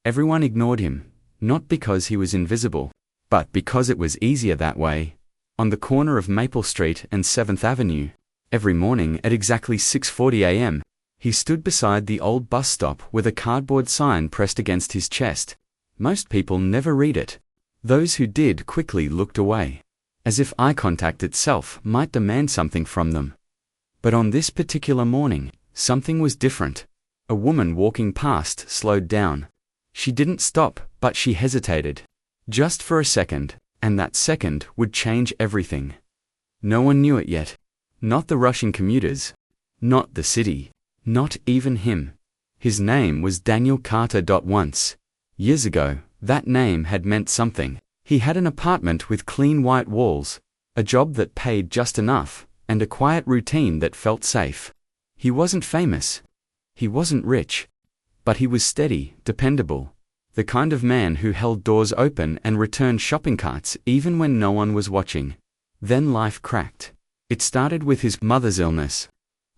Everyone ignored him, not because he was invisible, but because it was easier that way. On the corner of Maple Street and 7th Avenue, every morning at exactly 6:40 a.m., he stood beside the old bus stop with a cardboard sign pressed against his chest. Most people never read it. Those who did quickly looked away, as if eye contact itself might demand something from them. But on this particular morning, something was different. A woman walking past slowed down. She didn't stop, but she hesitated. Just for a second, and that second would change everything. No one knew it yet. Not the rushing commuters. Not the city. Not even him. His name was Daniel Carter. Once, years ago, that name had meant something. He had an apartment with clean white walls, a job that paid just enough, and a quiet routine that felt safe. He wasn't famous. He wasn't rich. But he was steady, dependable. The kind of man who held doors open and returned shopping carts even when no one was watching. Then life cracked. It started with his mother's illness.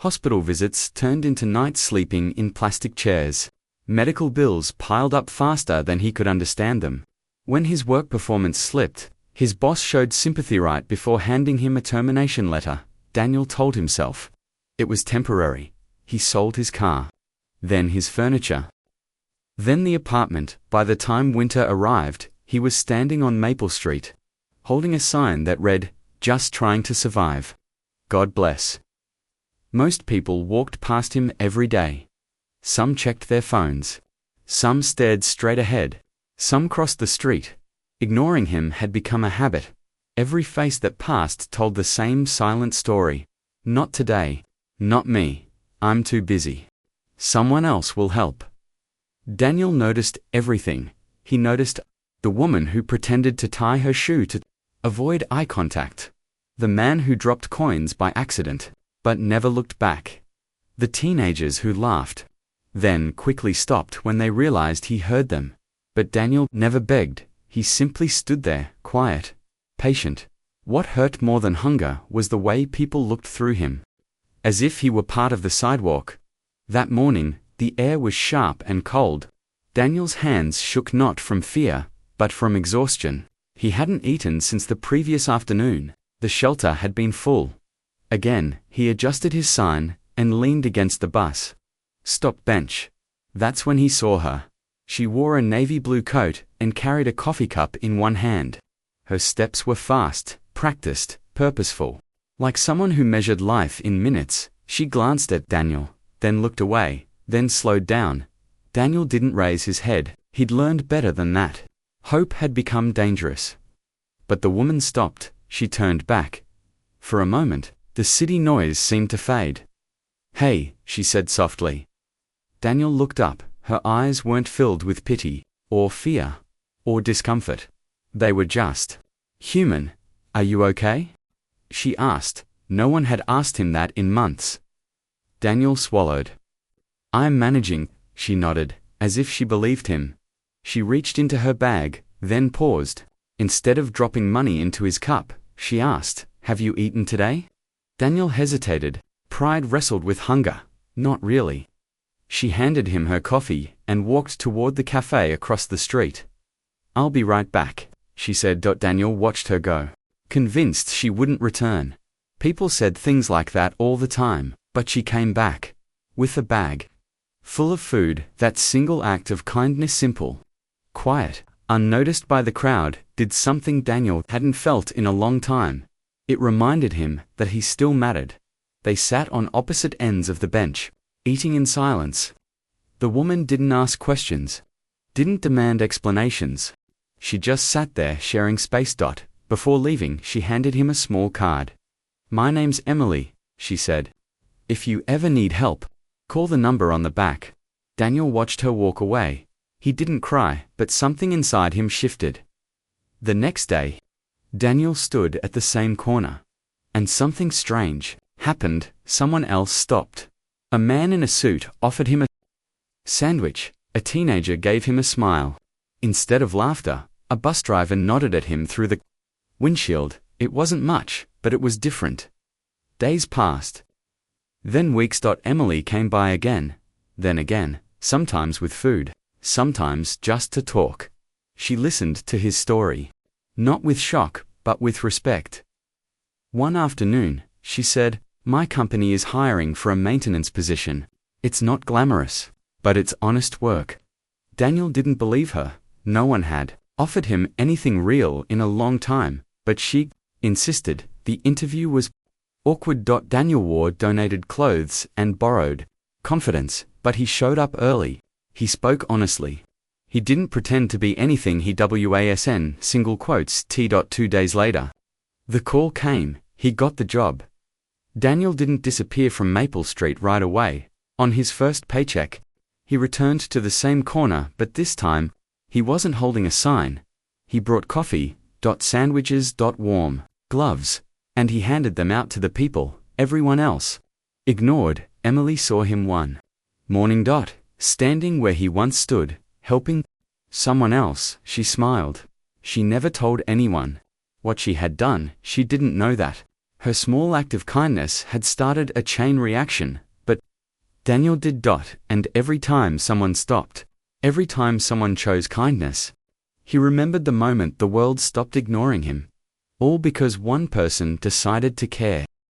Hospital visits turned into nights sleeping in plastic chairs. Medical bills piled up faster than he could understand them. When his work performance slipped, his boss showed sympathy right before handing him a termination letter. Daniel told himself it was temporary. He sold his car. Then his furniture. Then the apartment. By the time winter arrived, he was standing on Maple Street, holding a sign that read, "Just trying to survive. God bless." Most people walked past him every day. Some checked their phones. Some stared straight ahead. Some crossed the street. Ignoring him had become a habit. Every face that passed told the same silent story. Not today. Not me. I'm too busy. Someone else will help. Daniel noticed everything. He noticed the woman who pretended to tie her shoe to avoid eye contact. The man who dropped coins by accident, but never looked back. The teenagers who laughed, then quickly stopped when they realized he heard them. But Daniel never begged. He simply stood there, quiet, patient. What hurt more than hunger was the way people looked through him, as if he were part of the sidewalk. That morning, the air was sharp and cold. Daniel's hands shook not from fear, but from exhaustion. He hadn't eaten since the previous afternoon. The shelter had been full. Again, he adjusted his sign and leaned against the bus stop bench. That's when he saw her. She wore a navy blue coat and carried a coffee cup in one hand. Her steps were fast, practiced, purposeful. Like someone who measured life in minutes, she glanced at Daniel, then looked away, then slowed down. Daniel didn't raise his head. He'd learned better than that. Hope had become dangerous. But the woman stopped. She turned back. For a moment, the city noise seemed to fade. "Hey," she said softly. Daniel looked up. Her eyes weren't filled with pity, or fear, or discomfort. They were just human. "Are you okay?" she asked. No one had asked him that in months. Daniel swallowed. "I'm managing," she nodded, as if she believed him. She reached into her bag, then paused. Instead of dropping money into his cup, she asked, "Have you eaten today?" Daniel hesitated. Pride wrestled with hunger. Not really. She handed him her coffee and walked toward the cafe across the street. "I'll be right back," she said. Daniel watched her go, convinced she wouldn't return. People said things like that all the time, but she came back with a bag full of food. That single act of kindness, simple, quiet, unnoticed by the crowd, did something Daniel hadn't felt in a long time. It reminded him that he still mattered. They sat on opposite ends of the bench, eating in silence. The woman didn't ask questions, didn't demand explanations. She just sat there sharing space. Before leaving, she handed him a small card. "My name's Emily," she said. "If you ever need help, call the number on the back." Daniel watched her walk away. He didn't cry, but something inside him shifted. The next day, Daniel stood at the same corner, and something strange happened. Someone else stopped. A man in a suit offered him a sandwich. A teenager gave him a smile. Instead of laughter, a bus driver nodded at him through the windshield. It wasn't much, but it was different. Days passed. Then weeks. Emily came by again, then again, sometimes with food, sometimes just to talk. She listened to his story. Not with shock, but with respect. One afternoon, she said, "My company is hiring for a maintenance position. It's not glamorous, but it's honest work." Daniel didn't believe her. No one had offered him anything real in a long time, but she insisted. The interview was awkward. Daniel Ward donated clothes and borrowed confidence, but he showed up early. He spoke honestly. He didn't pretend to be anything he wasn't. Single quotes. 2 days later, the call came. He got the job. Daniel didn't disappear from Maple Street right away. On his first paycheck, he returned to the same corner, but this time, he wasn't holding a sign. He brought coffee, sandwiches, warm gloves, and he handed them out to the people everyone else ignored. Emily saw him one morning. Standing where he once stood, helping someone else. She smiled. She never told anyone what she had done. She didn't know that her small act of kindness had started a chain reaction, but Daniel did. And every time someone stopped, every time someone chose kindness, he remembered the moment the world stopped ignoring him. All because one person decided to care.